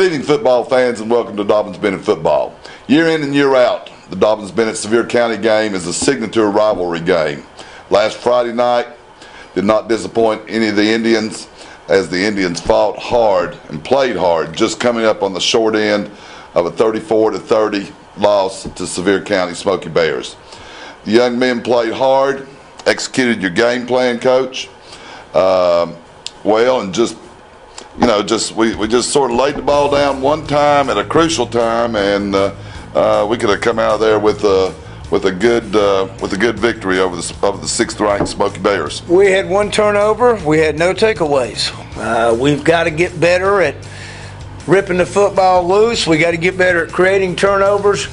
Good evening, football fans, and welcome to Dobyns-Bennett Football. Year in and year out, the Dobyns-Bennett-Sevier County game is a signature rivalry game. Last Friday night did not disappoint any of the Indians, as the Indians fought hard and played hard, just coming up on the short end of a 34-30 loss to Sevier County Smoky Bears. The young men played hard, executed your game plan, Coach, well, and just we just sort of laid the ball down one time at a crucial time, and we could have come out of there with a good victory over the sixth-ranked Smoky Bears. We had one turnover. We had no takeaways. We've got to get better at ripping the football loose. We got to get better at creating turnovers.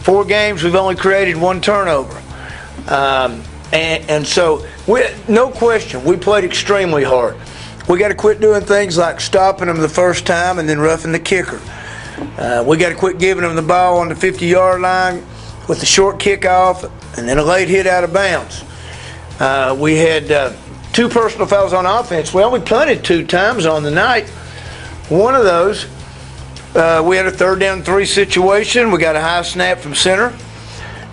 4 games, we've only created 1 turnover, and so no question, we played extremely hard. We got to quit doing things like stopping them the first time and then roughing the kicker. We got to quit giving them the ball on the 50-yard line with a short kickoff and then a late hit out of bounds. We had 2 personal fouls on offense. We only punted 2 times on the night. One of those, we had a 3rd down 3 situation. We got a high snap from center.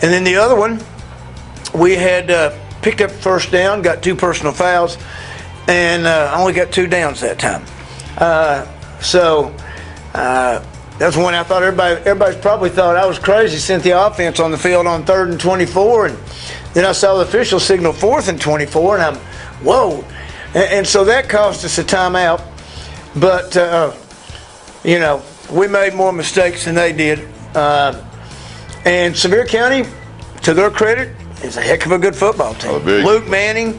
And then the other one, we had picked up first down, got 2 personal fouls, and only got 2 downs that time. That's one I thought everybody's probably thought I was crazy, sent the offense on the field on 3rd and 24, and then I saw the official signal 4th and 24, and I'm, whoa. And so that cost us a timeout. But, we made more mistakes than they did. And Sevier County, to their credit, is a heck of a good football team. Luke Manning,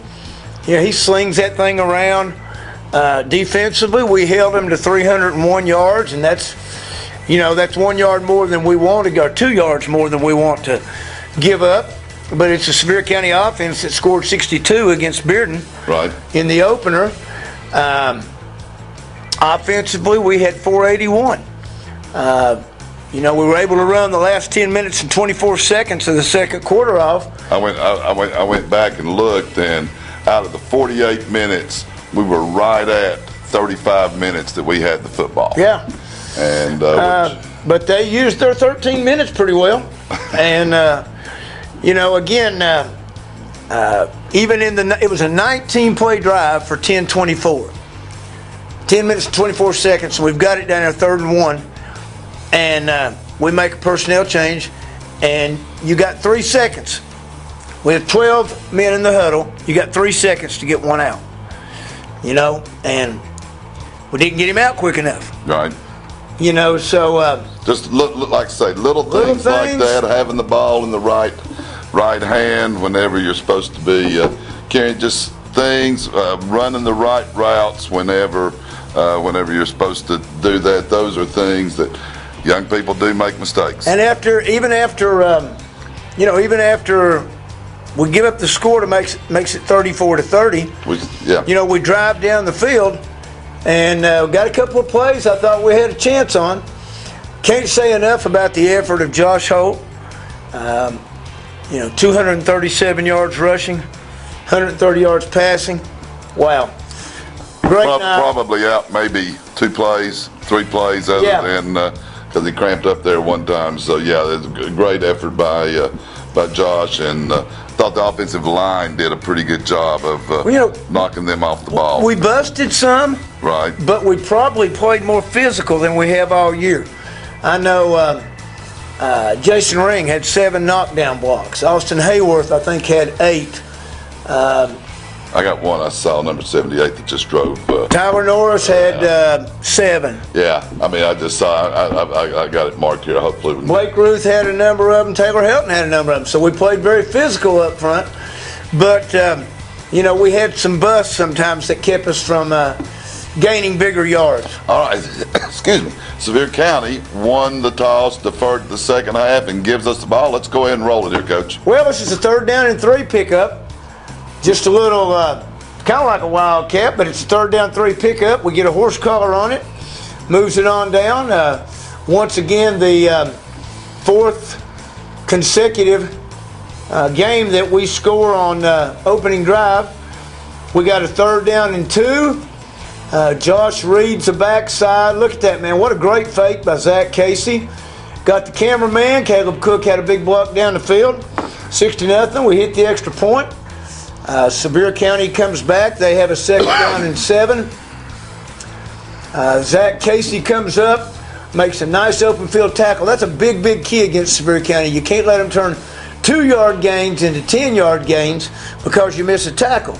he slings that thing around. Defensively, we held him to 301 yards, and that's 1 yard more than we want to go, 2 yards more than we want to give up. But it's a Sevier County offense that scored 62 against Bearden in the opener. Offensively, we had 481. We were able to run the last 10 minutes and 24 seconds of the second quarter off. I went back and looked, and out of the 48 minutes, we were right at 35 minutes that we had the football. Yeah. And but they used their 13 minutes pretty well. And even it was a 19-play drive for 10-24. 10 minutes and 24 seconds, and we've got it down there 3rd and 1. And we make a personnel change, and you got 3 seconds. We have 12 men in the huddle. You got 3 seconds to get one out. And we didn't get him out quick enough. Right. So just look like I say, little things like that, having the ball in the right hand whenever you're supposed to be carrying, just things, running the right routes whenever you're supposed to do that. Those are things that young people do make mistakes. And even after we give up the score to makes it 34-30. We drive down the field, and got a couple of plays I thought we had a chance on. Can't say enough about the effort of Josh Holt. 237 yards rushing, 130 yards passing. Wow. Great night. Probably out maybe 2 plays, 3 plays other than because he cramped up there one time. So there's a great effort by Josh, and thought the offensive line did a pretty good job of knocking them off the ball. We busted some, right? But we probably played more physical than we have all year. I know Jason Ring had 7 knockdown blocks. Austin Hayworth, I think, had 8. I got one I saw, number 78, that just drove. Tyler Norris had 7. Yeah, I just saw. I got it marked here. Hopefully, Blake Ruth had a number of them. Taylor Helton had a number of them. So we played very physical up front, but we had some busts sometimes that kept us from gaining bigger yards. All right, excuse me. Sevier County won the toss, deferred the second half, and gives us the ball. Let's go ahead and roll it here, Coach. Well, this is a 3rd down and 3 pickup. Just a little, kind of like a wildcat, but it's a 3rd down 3 pickup. We get a horse collar on it, moves it on down. Once again, the 4th consecutive game that we score on opening drive. We got a 3rd down and 2. Josh reads the backside. Look at that, man. What a great fake by Zach Casey. Got the cameraman. Caleb Cook had a big block down the field. 60-0. We hit the extra point. Sevier County comes back. They have a 2nd down and 7. Zach Casey comes up, makes a nice open field tackle. That's a big, big key against Sevier County. You can't let them turn 2-yard gains into 10-yard gains because you miss a tackle.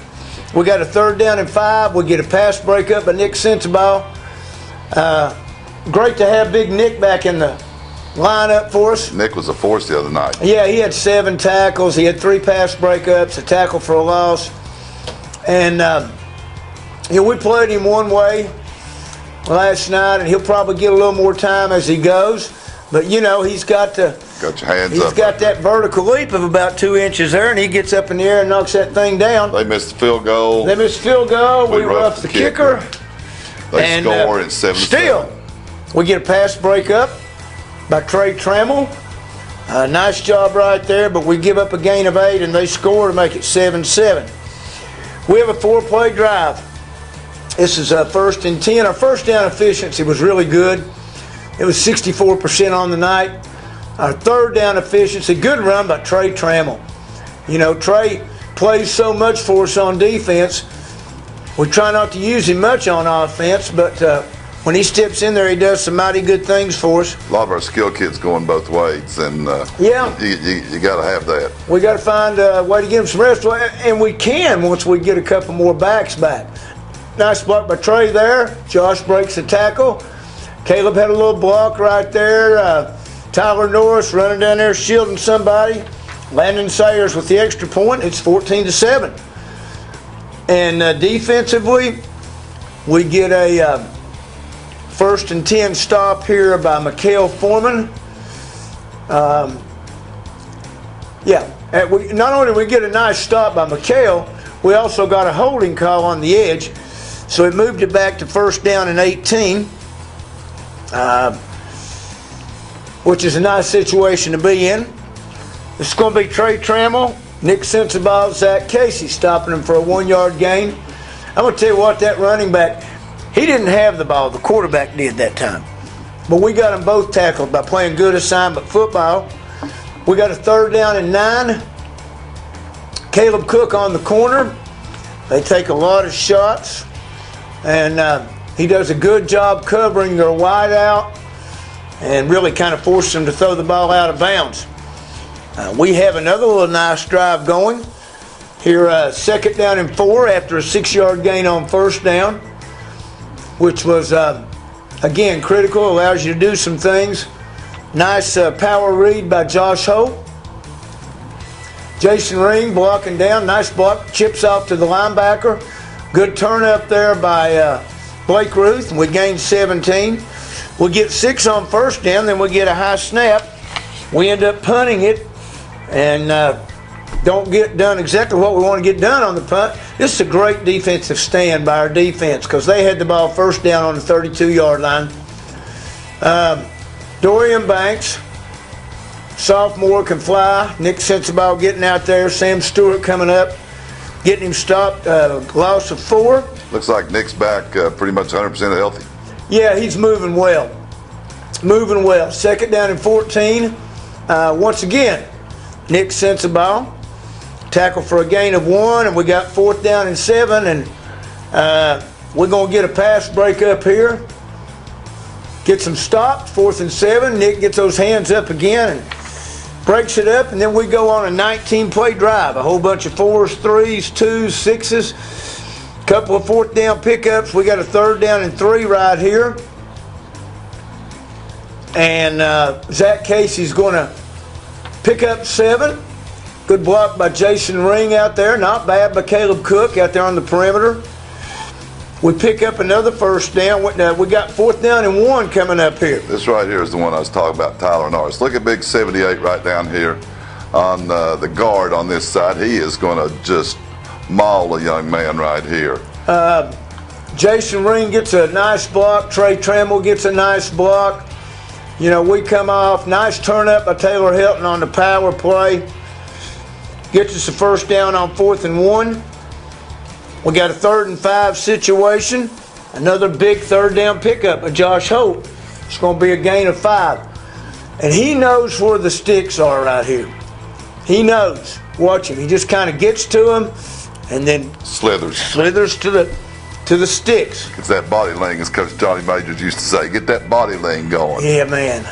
We got a 3rd down and 5. We get a pass breakup by Nick Sensabaugh. Great to have Big Nick back in the lineup for us. Nick was a force the other night. Yeah, he had 7 tackles. He had 3 pass breakups, a tackle for a loss. And we played him one way last night, and he'll probably get a little more time as he goes. But, he's got to... Got your hands up. He's got that vertical leap of about 2 inches there, and he gets up in the air and knocks that thing down. They missed the field goal. We roughed the kicker. They score at 7-7. Still, we get a pass breakup by Trey Trammell. Nice job right there, but we give up a gain of 8, and they score to make it 7-7. We have a 4-play drive. This is 1st and 10. Our first down efficiency was really good. It was 64% on the night. Our 3rd down efficiency, good run by Trey Trammell. Trey plays so much for us on defense. We try not to use him much on offense, but when he steps in there, he does some mighty good things for us. A lot of our skill kids going both ways, and you got to have that. We got to find a way to get him some rest, and we can once we get a couple more backs back. Nice block by Trey there. Josh breaks the tackle. Caleb had a little block right there. Tyler Norris running down there shielding somebody. Landon Sayers with the extra point. It's 14-7. And defensively, we get a 1st and 10 stop here by Mikael Foreman. Not only do we get a nice stop by Mikael, we also got a holding call on the edge. So we moved it back to 1st down and 18. Which is a nice situation to be in. It's going to be Trey Trammell, Nick Sensabaugh, Zach Casey stopping him for a 1-yard gain. I'm going to tell you what, that running back, he didn't have the ball. The quarterback did that time. But we got them both tackled by playing good assignment football. We got a 3rd down and 9. Caleb Cook on the corner. They take a lot of shots. And he does a good job covering their wide out and really kind of forced them to throw the ball out of bounds. We have another little nice drive going. Here, 2nd down and 4 after a 6-yard gain on 1st down, which was, again, critical, allows you to do some things. Nice power read by Josh Holt. Jason Ring blocking down, nice block, chips off to the linebacker. Good turn up there by Blake Ruth, and we gained 17. We get 6 on 1st down, then we get a high snap. We end up punting it and don't get done exactly what we want to get done on the punt. This is a great defensive stand by our defense because they had the ball 1st down on the 32-yard line. Dorian Banks, sophomore, can fly. Nick Sensabaugh getting out there. Sam Stewart coming up, getting him stopped. Loss of 4. Looks like Nick's back pretty much 100% healthy. Yeah, he's moving well. 2nd down and 14. Once again, Nick Sensabaugh. Tackle for a gain of 1, and we got 4th down and 7, and we're going to get a pass break up here. Gets them stopped, 4th and 7. Nick gets those hands up again and breaks it up, and then we go on a 19-play drive. A whole bunch of 4s, 3s, 2s, 6s. Couple of 4th down pickups. We got a 3rd down and 3 right here. And Zach Casey's going to pick up 7. Good block by Jason Ring out there. Not bad by Caleb Cook out there on the perimeter. We pick up another 1st down. We got 4th down and 1 coming up here. This right here is the one I was talking about, Tyler Norris. Look at big 78 right down here on the guard on this side. He is going to just maul a young man right here. Jason Ring gets a nice block. Trey Trammell gets a nice block. We come off. Nice turn up by Taylor Hilton on the power play. Gets us a 1st down on 4th and 1. We got a 3rd and 5 situation. Another big third down pickup of Josh Holt. It's going to be a gain of 5. And he knows where the sticks are right here. He knows. Watch him. He just kind of gets to them and then slithers to the sticks. It's that body lean, as Coach Johnny Majors used to say. Get that body lean going. Yeah, man.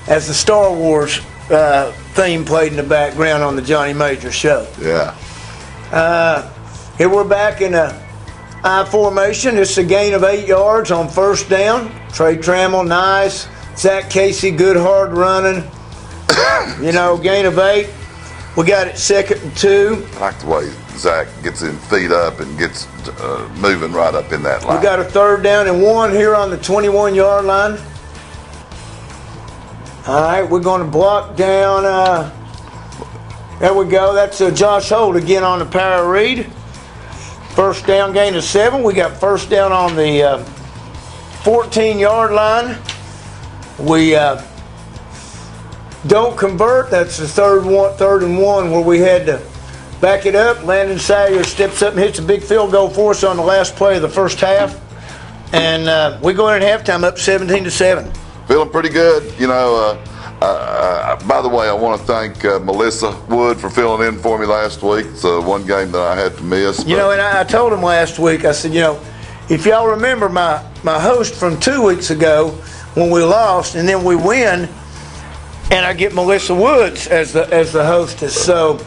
As the Star Wars theme played in the background on the Johnny Majors show. Yeah. Here we're back in a I formation. It's a gain of 8 yards on first down. Trey Trammell, nice. Zach Casey, good hard running. Gain of 8. We got it 2nd and 2. I like the way Zach gets his feet up and gets moving right up in that line. We got a 3rd down and 1 here on the 21-yard line. All right, we're going to block down. There we go. That's Josh Holt again on the power read. First down, gain of 7. We got first down on the 14-yard line. We don't convert. That's the third and 1 where we had to back it up. Landon Salyer steps up and hits a big field goal for us on the last play of the first half. And we go in at halftime up 17-7. Feeling pretty good. By the way, I want to thank Melissa Wood for filling in for me last week. It's one game that I had to miss. And I told him last week, I said, if y'all remember my host from 2 weeks ago when we lost and then we win, and I get Melissa Woods as the hostess. So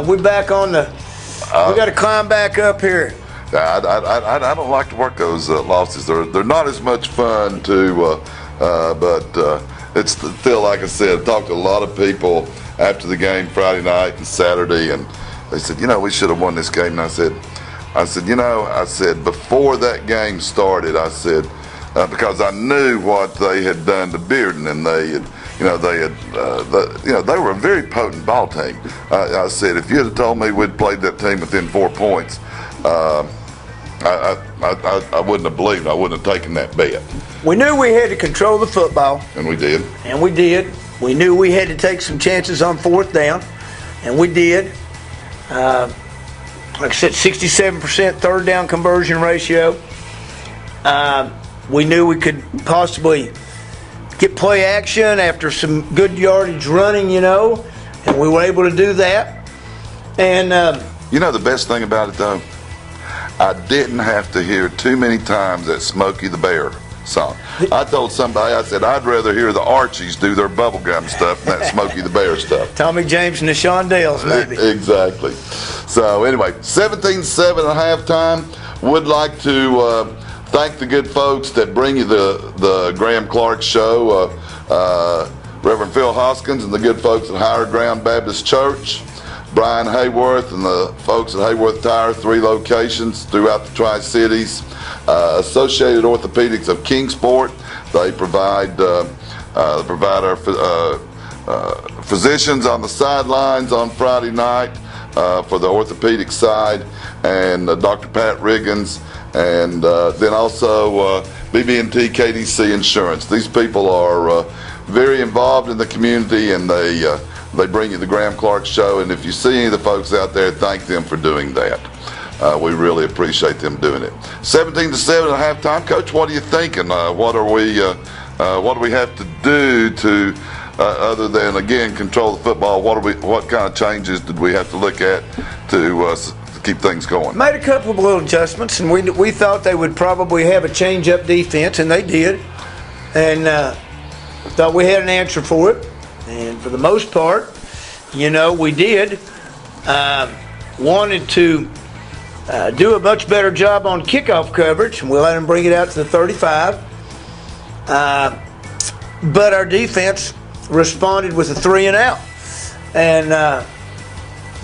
we're back on we got to climb back up here. I don't like to work those losses. They're not as much fun but it's still, like I said, I talked to a lot of people after the game Friday night and Saturday, and they said, we should have won this game. And I said, before that game started, I said, because I knew what they had done to Bearden, and they were a very potent ball team. I said, if you had told me we'd played that team within 4 points, I wouldn't have believed. I wouldn't have taken that bet. We knew we had to control the football. And we did. We knew we had to take some chances on 4th down. And we did. Like I said, 67% third down conversion ratio. We knew we could possibly get play action after some good yardage running, and we were able to do that. And the best thing about it, though, I didn't have to hear too many times that Smokey the Bear song. I told somebody, I said, I'd rather hear the Archies do their bubblegum stuff than that Smokey the Bear stuff. Tommy James and the Shondells, maybe. Exactly. So, anyway, 17-7 at halftime. Would like to thank the good folks that bring you the Graham Clark Show, Reverend Phil Hoskins and the good folks at Higher Ground Baptist Church. Brian Hayworth and the folks at Hayworth Tire, 3 locations throughout the Tri-Cities. Associated Orthopedics of Kingsport, they provide our physicians on the sidelines on Friday night for the orthopedic side, and Dr. Pat Riggins, and then also BB&T KDC Insurance. These people are very involved in the community, and they bring you the Graham Clark Show, and if you see any of the folks out there, thank them for doing that. We really appreciate them doing it. 17-7 at halftime. Coach, what are you thinking? What do we have to do to, other than again control the football? What kind of changes did we have to look at to keep things going? Made a couple of little adjustments, and we thought they would probably have a change-up defense, and they did. And thought we had an answer for it. And for the most part, we did. Wanted to do a much better job on kickoff coverage, and we let them bring it out to the 35. But our defense responded with a 3 and out. And,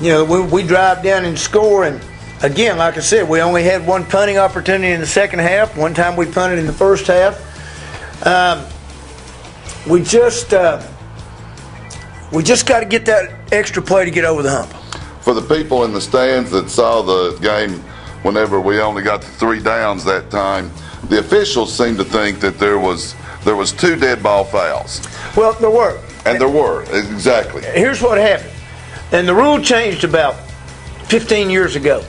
we drive down and score. And, again, like I said, we only had one punting opportunity in the second half. One time we punted in the first half. We just got to get that extra play to get over the hump. For the people in the stands that saw the game whenever we only got the 3 downs that time, the officials seemed to think that there was 2 dead ball fouls. Well, there were. And there were, exactly. Here's what happened. And the rule changed about 15 years ago.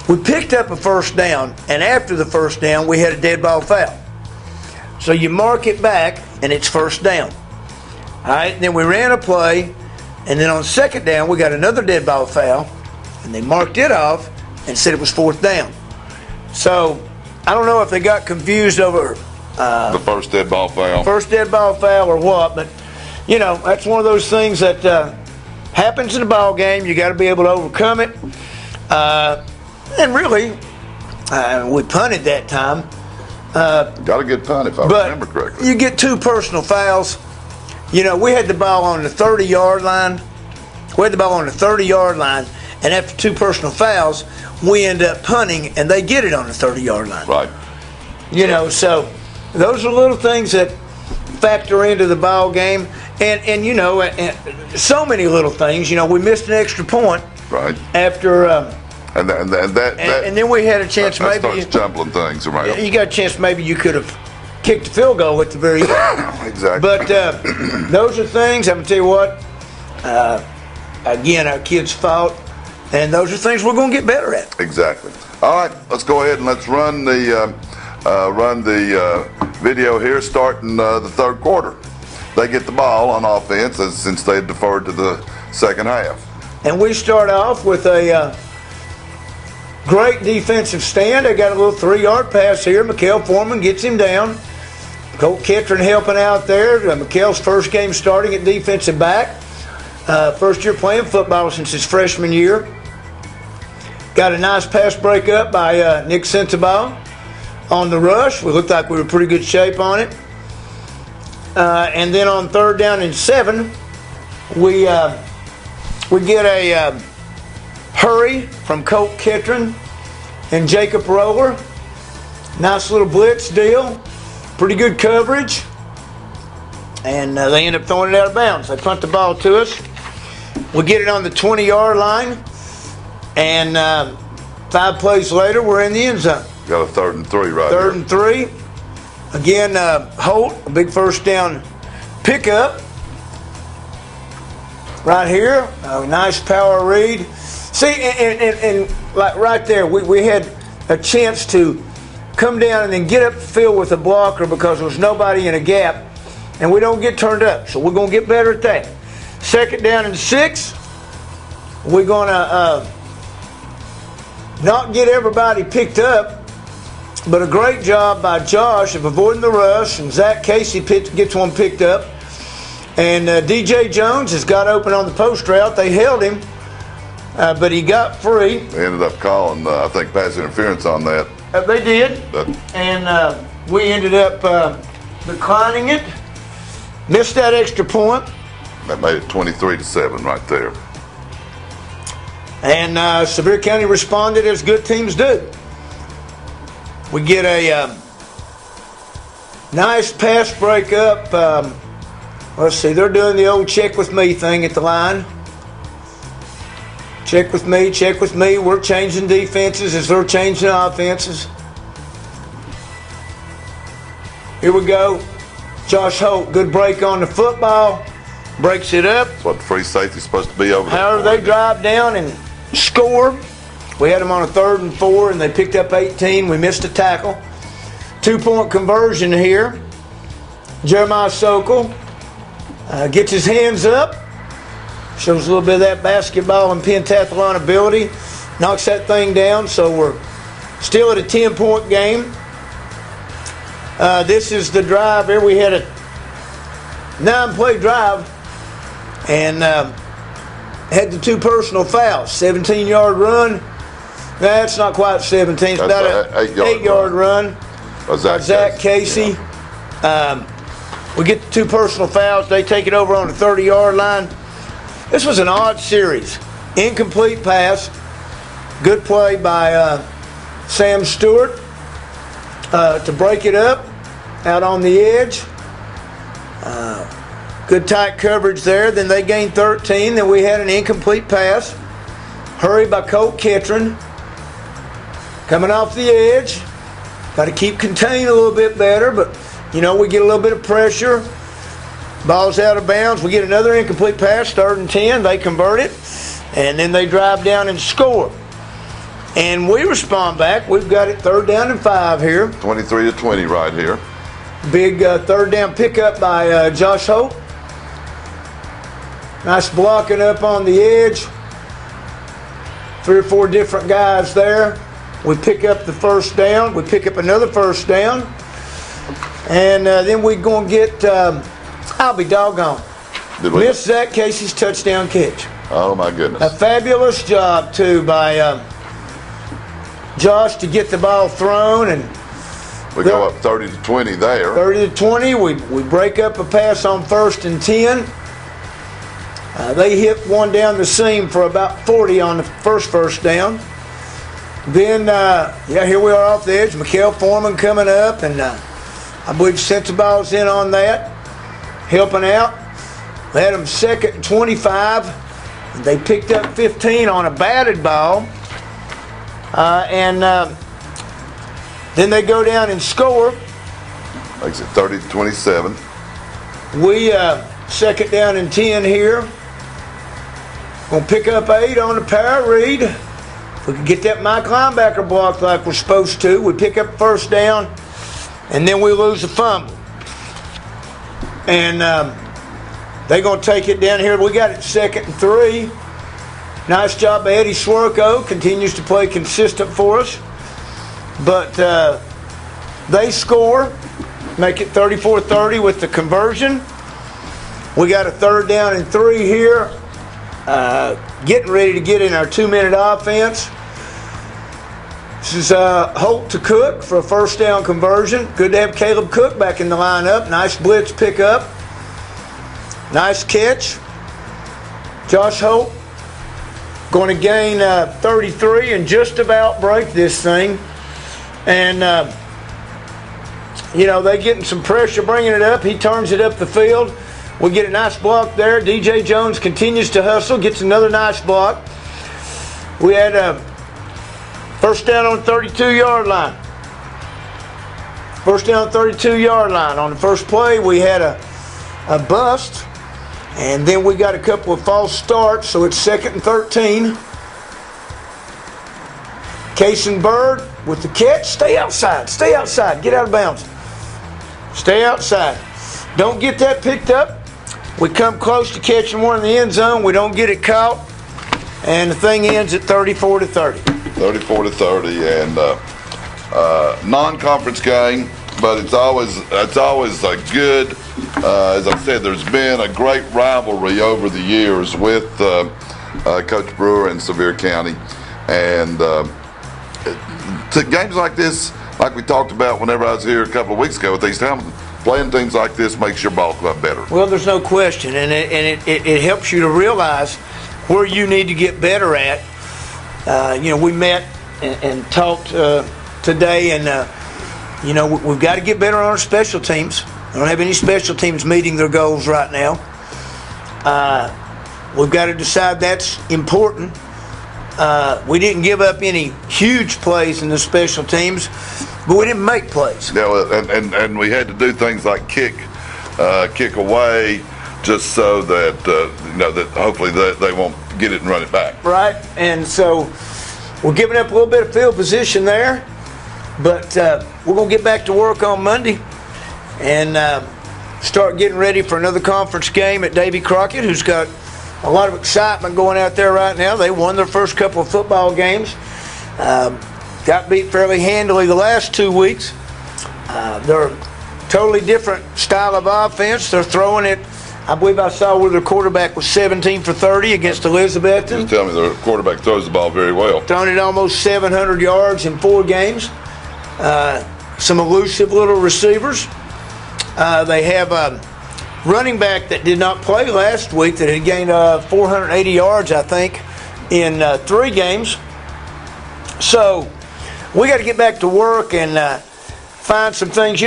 We picked up a first down, and after the first down, we had a dead ball foul. So you mark it back, and it's first down. All right, then we ran a play, and then on second down, we got another dead ball foul, and they marked it off and said it was fourth down. So I don't know if they got confused over The first dead ball foul. first dead ball foul or what, but you know, that's one of those things that happens in a ball game. You got to be able to overcome it. And really, we punted that time. Got a good punt if I But remember correctly. you get 2 personal fouls. You know, we had the ball on the 30-yard line. We had the ball on the 30-yard line, and after 2 personal fouls, we end up punting, and they get it on the 30-yard line. Right. You know, so those are little things that factor into the ball game, and you know, and so many little things. You know, we missed an extra point Right. after, And and then we had a chance that maybe. starts jumbling things around. You got a chance maybe you could have kicked a field goal at the very end. Exactly. But those are things, I'm going to tell you what, again, our kids fought, and those are things we're going to get better at. Exactly. All right, let's go ahead and let's run the video here, starting the third quarter. They get the ball on offense since they deferred to the second half. And we start off with a great defensive stand. They got a little 3-yard pass here. Mikael Foreman gets him down. Colt Ketron helping out there. Mikael's first game starting at defensive back. First year playing football since his freshman year. Got a nice pass break up by Nick Sensabaugh on the rush. We looked like we were in pretty good shape on it. And then on 3rd down and 7, we get a hurry from Colt Ketron and Jacob Roller. Nice little blitz deal. Pretty good coverage. And they end up throwing it out of bounds. They punt the ball to us. We get it on the 20-yard line. And 5 plays later, we're in the end zone. Got a 3rd and 3 right Third here. and 3. Again, Holt, a big first down pickup. Right here, a nice power read. See, and like right there, we had a chance to come down and then get up the field with a blocker because there was nobody in a gap, and we don't get turned up. So we're going to get better at that. 2nd down and 6. We're going to not get everybody picked up, but a great job by Josh of avoiding the rush, and Zach Casey gets one picked up. And DJ Jones has got open on the post route. They held him, but he got free. They ended up calling, I think, pass interference on that. They did, But and we ended up declining it. Missed that extra point. that made it 23-7 right there. And Sevier County responded as good teams do. We get a nice pass break up. Let's see, they're doing the old check with me thing at the line. Check with me, check with me. We're changing defenses as they're changing offenses. Here we go. Josh Holt, good break on the football. Breaks it up. That's what the free safety's supposed to be over there. However, they drive down and score. We had them on a 3rd and 4, and they picked up 18. We missed a tackle. 2-point conversion here. Jeremiah Sokol gets his hands up. Shows a little bit of that basketball and pentathlon ability. Knocks that thing down, so we're still at a 10-point game. This is the drive here. We had a 9-play drive and had the 2 personal fouls. 17-yard run. That's not quite 17. It's That's about a an 8-yard 8-yard run. Zach Casey. Yeah. We get the 2 personal fouls. They take it over on the 30-yard line. This was an odd series. Incomplete pass. Good play by Sam Stewart to break it up out on the edge. Good tight coverage there. Then they gained 13. Then we had an incomplete pass. Hurry by Colt Ketron. Coming off the edge. Got to keep contained a little bit better, but you know, we get a little bit of pressure. Ball's out of bounds. We get another incomplete pass, 3rd and 10. They convert it, and then they drive down and score. And we respond back. We've got it 3rd down and 5 here. 23-20 right here. Big 3rd down pickup by Josh Holt. Nice blocking up on the edge. 3 or 4 different guys there. We pick up the 1st down. We pick up another 1st down. And then we're going to get, I'll be doggone. Did we? Miss Zach Casey's touchdown catch. Oh, my goodness. A fabulous job, too, by Josh to get the ball thrown. And We go up 30-20 there. 30-20. We break up a pass on 1st and 10. They hit one down the seam for about 40 on the first down. Then, here we are off the edge. Mikael Foreman coming up, and I believe Sensabaugh's in on that, helping out. They had them 2nd and 25. They picked up 15 on a batted ball. Then they go down and score. Makes it 30-27. We 2nd down and 10 here. Gonna pick up 8 on the power read. If we can get that Mike linebacker blocked like we're supposed to, we pick up 1st down, and then we lose the fumble. And they're gonna take it down here. We got it 2nd and 3. Nice job by Eddie Swerko. Continues to play consistent for us. But they score, make it 34-30 with the conversion. We got a 3rd down and 3 here. Getting ready to get in our 2-minute offense. This is Holt to Cook for a 1st down conversion. Good to have Caleb Cook back in the lineup. Nice blitz pickup. Nice catch. Josh Holt going to gain 33 and just about break this thing. And, they getting some pressure bringing it up. He turns it up the field. We get a nice block there. DJ Jones continues to hustle, gets another nice block. We had a 1st down on the 32-yard line. 1st down on the 32-yard line. On the first play, we had a bust. And then we got a couple of false starts, so it's 2nd and 13. Kason Bird with the catch. Stay outside. Stay outside. Get out of bounds. Stay outside. Don't get that picked up. We come close to catching one in the end zone. We don't get it caught. And the thing ends at 34-30. 34-30, and non-conference game, but it's always a good. As I said, there's been a great rivalry over the years with Coach Brewer and Sevier County, and to games like this, like we talked about whenever I was here a couple of weeks ago with East Hamilton, playing things like this makes your ball club better. Well, there's no question, and it helps you to realize where you need to get better at. We met and talked today, and we've got to get better on our special teams. I don't have any special teams meeting their goals right now. We've got to decide that's important. We didn't give up any huge plays in the special teams, but we didn't make plays. Yeah, and we had to do things like kick away, just so that that hopefully they won't get it and run it back. Right, and so we're giving up a little bit of field position there, but we're going to get back to work on Monday and start getting ready for another conference game at Davy Crockett, who's got a lot of excitement going out there right now. They won their first couple of football games. Got beat fairly handily the last 2 weeks. They're a totally different style of offense. They're throwing it. I believe I saw where their quarterback was 17 for 30 against Elizabethton. Just tell me their quarterback throws the ball very well. Thrown it almost 700 yards in 4 games. Some elusive little receivers. They have a running back that did not play last week that had gained 480 yards, I think, in 3 games. So we got to get back to work and find some things.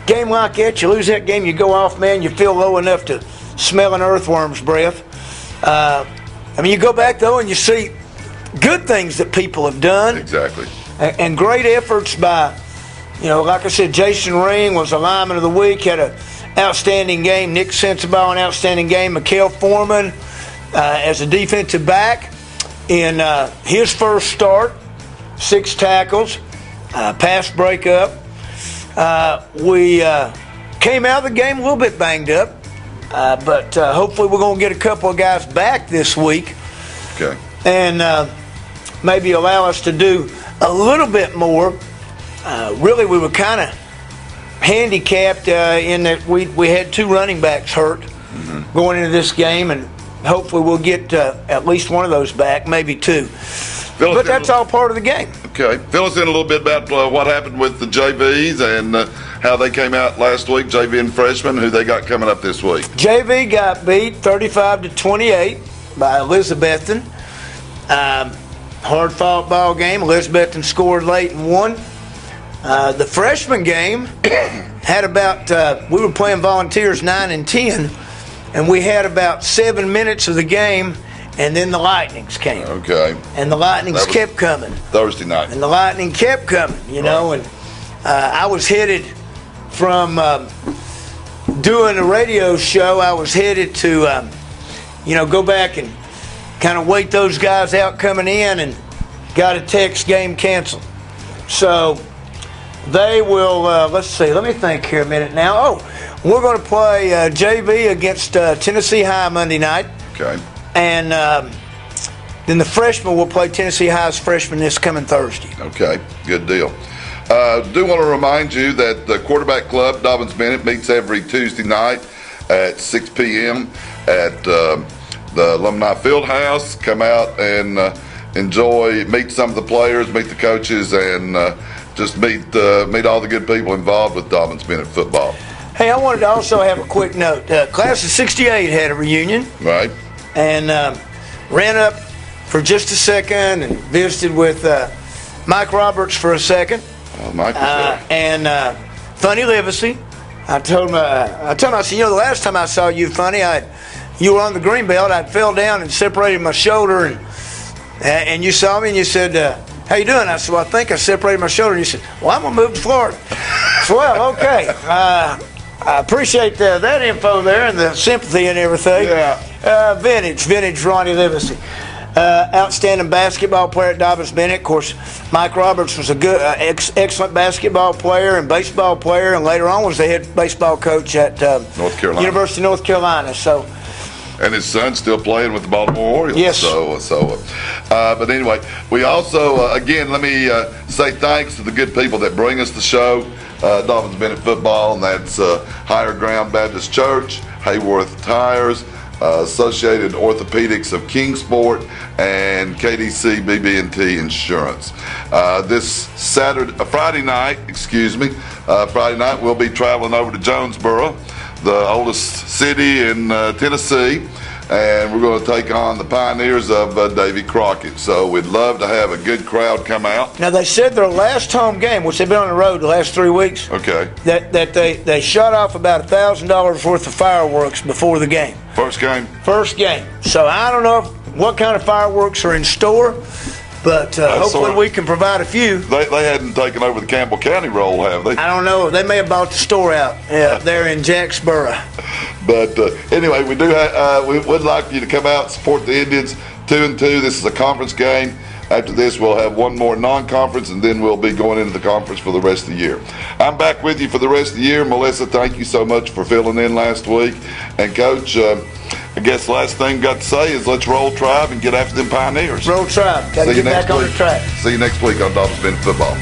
Game like that, you lose that game, you go off, man, you feel low enough to smell an earthworm's breath. You go back, though, and you see good things that people have done. Exactly. And great efforts by, like I said, Jason Ring was a lineman of the week, had an outstanding game. Nick Sensabaugh, an outstanding game. Mikael Foreman as a defensive back in his first start 6 tackles, pass breakup. We came out of the game a little bit banged up, but hopefully we're going to get a couple of guys back this week. Okay. And maybe allow us to do a little bit more. Really, we were kind of handicapped in that we had 2 running backs hurt going into this game, and hopefully we'll get at least one of those back, maybe 2. But that's all part of the game. Okay. Fill us in a little bit about what happened with the JVs and how they came out last week, JV and freshmen, who they got coming up this week. JV got beat 35-28 by Elizabethton. Hard-fought ball game. Elizabethton scored late and won. The freshman game had about, we were playing volunteers 9 and 10, and we had about 7 minutes of the game, and then the Lightnings came. Okay. And the Lightnings kept coming. Thursday night. And the Lightning kept coming, you know, and I was headed from doing a radio show, I was headed to, go back and kind of wait those guys out coming in, and got a text, game canceled. So they will, let's see, let me think here a minute now. Oh, we're going to play JV against Tennessee High Monday night. Okay. And then the freshmen will play Tennessee High's freshmen this coming Thursday. Okay, good deal. Do want to remind you that the Quarterback Club, Dobyns Bennett, meets every Tuesday night at 6 p.m. at the Alumni Fieldhouse. Come out and meet some of the players, meet the coaches, and just meet all the good people involved with Dobyns Bennett football. Hey, I wanted to also have a quick note. Class of '68 had a reunion. Right. And ran up for just a second and visited with Mike Roberts for a second. Mike was there. And Funny Livesey. I told him, I said, the last time I saw you, Funny, you were on the green belt. I fell down and separated my shoulder, and you saw me and you said, how you doing? I said, well, I think I separated my shoulder. And you said, well, I'm going to move to Florida. I said, well, okay. I appreciate that info there and the sympathy and everything. Yeah. Vintage Ronnie Livesey. Outstanding basketball player at Dobyns Bennett. Of course, Mike Roberts was a good, excellent basketball player and baseball player, and later on was the head baseball coach at North Carolina. University of North Carolina. So. And his son's still playing with the Baltimore Orioles. Yes. But anyway, we also, again, let me say thanks to the good people that bring us the show, Dobyns Bennett football, and that's Higher Ground Baptist Church, Hayworth Tires, Associated Orthopedics of Kingsport, and KDC BB&T Insurance. This Friday night, we'll be traveling over to Jonesboro, the oldest city in Tennessee, and we're going to take on the Pioneers of Davy Crockett. So we'd love to have a good crowd come out. Now, they said their last home game, which they've been on the road the last 3 weeks, Okay. that they shot off about $1,000 worth of fireworks before the game. First game? First game. So I don't know what kind of fireworks are in store, but hopefully we can provide a few. They hadn't taken over the Campbell County role, have they? I don't know. They may have bought the store out there in Jacksboro. But anyway, we would like for you to come out and support the Indians. 2-2. This is a conference game. After this, we'll have one more non-conference, and then we'll be going into the conference for the rest of the year. I'm back with you for the rest of the year. Melissa, thank you so much for filling in last week. And, Coach, I guess the last thing I've got to say is let's roll Tribe and get after them Pioneers. Roll Tribe. Got to get back on the track. See you next week on Dobyns Bennett Football.